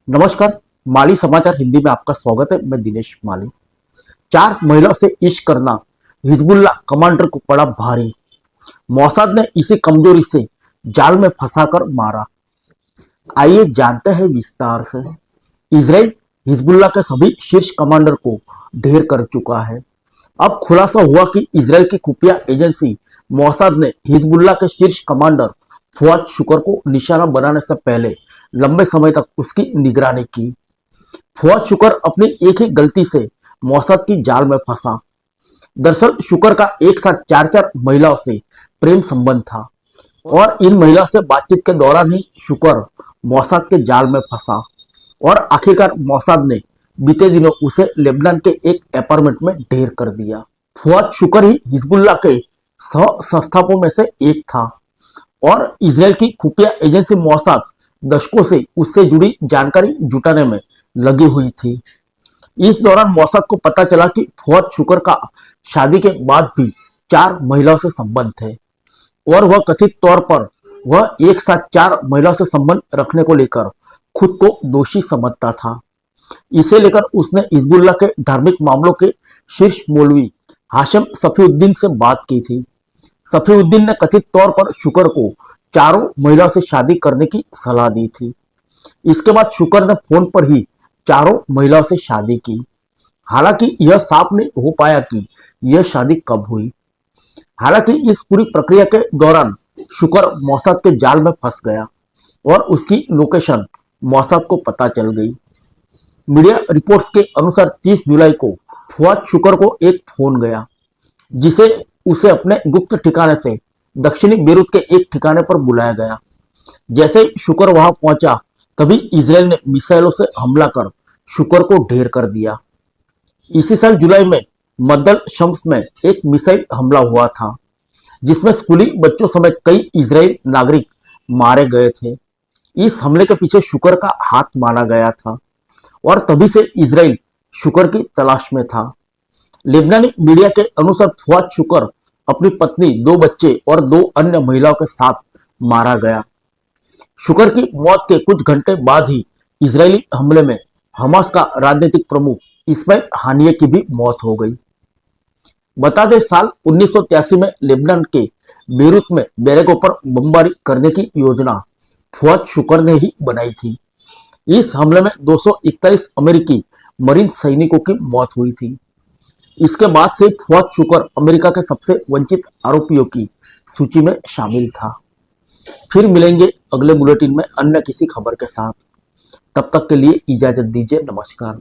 नमस्कार। माली समाचार हिंदी में आपका स्वागत है। मैं दिनेश माली। 4 महिलाओं से इश्क करना हिजबुल्लाह कमांडर को पड़ा भारी। मोसाद ने इसी कमजोरी से जाल में फंसाकर मारा। आइए जानते हैं विस्तार से। इजराइल हिजबुल्लाह के सभी शीर्ष कमांडर को ढेर कर चुका है। अब खुलासा हुआ कि इजराइल की खुफिया एजेंसी मोसाद ने हिजबुल्लाह के शीर्ष कमांडर फुआद शुकर को निशाना बनाने से पहले लंबे समय तक उसकी निगरानी की। फुआद शुकर अपनी एक ही गलती से मोसाद की जाल में फंसा। दरअसल शुकर का एक साथ 4 महिलाओं से प्रेम संबंध था और इन महिलाओं से बातचीत के दौरान ही शुकर मोसाद के जाल में फंसा और आखिरकार मोसाद ने बीते दिनों उसे लेबनान के एक अपार्टमेंट में ढेर कर दिया। फुआद शुकर ही हिजबुल्लाह के सह संस्थापकों में से एक था और इजराइल की खुफिया एजेंसी मोसाद दशकों से उससे जुड़ी जानकारी जुटाने में लगी हुई थी। इस दौरान मोसाद को पता चला कि फुआद शुकर का शादी के बाद भी 4 महिलाओं से संबंध थे और वह कथित तौर पर वह एक साथ 4 महिलाओं से संबंध रखने को लेकर खुद को दोषी समझता था। इसे लेकर उसने हिजबुल्लाह के धार्मिक मामलों के शीर्ष मौलवी हाशिम सफीउद्दीन से बात की थी। सफीउद्दीन ने कथित तौर पर शुकर को 4 महिलाओं से शादी करने की सलाह दी थी। इसके बाद शुकर ने फोन पर ही 4 महिलाओं से शादी की। हालांकि यह साफ नहीं हो पाया कि यह शादी कब हुई। हालांकि इस पूरी प्रक्रिया के दौरान शुकर मोसाद के जाल में फंस गया और उसकी लोकेशन मोसाद को पता चल गई। मीडिया रिपोर्ट्स के अनुसार 30 जुलाई को फुआद शुकर को एक फोन गया जिसे उसे अपने गुप्त ठिकाने से दक्षिणी बेरूत के एक ठिकाने पर बुलाया गया। जैसे ही शुकर वहां पहुंचा तभी इजराइल ने मिसाइलों से हमला कर शुकर को ढेर कर दिया। इसी साल जुलाई में मद्दल शम्स में एक मिसाइल हमला हुआ था जिसमें स्कूली बच्चों समेत कई इजरायली नागरिक मारे गए थे। इस हमले के पीछे शुकर का हाथ माना गया था और तभी से इजराइल शुकर की तलाश में था। लेबनानी मीडिया के अनुसार फुआद शुकर अपनी पत्नी, 2 बच्चे और 2 अन्य महिलाओं के साथ मारा गया। शुकर की मौत के कुछ घंटे बाद ही इजरायली हमले में हमास का राजनीतिक प्रमुख इस्माइल हानिये की भी मौत हो गई। बता दें, साल 1983 में लेबनान के बेरूत में बैरकों पर बमबारी करने की योजना फुआद शुकर ने ही बनाई थी। इस हमले में 241 अमेरिकी मरीन सैनिकों की मौत हुई थी। इसके बाद से फुआद शुकर अमेरिका के सबसे वंचित आरोपियों की सूची में शामिल था। फिर मिलेंगे अगले बुलेटिन में अन्य किसी खबर के साथ। तब तक के लिए इजाजत दीजिए। नमस्कार।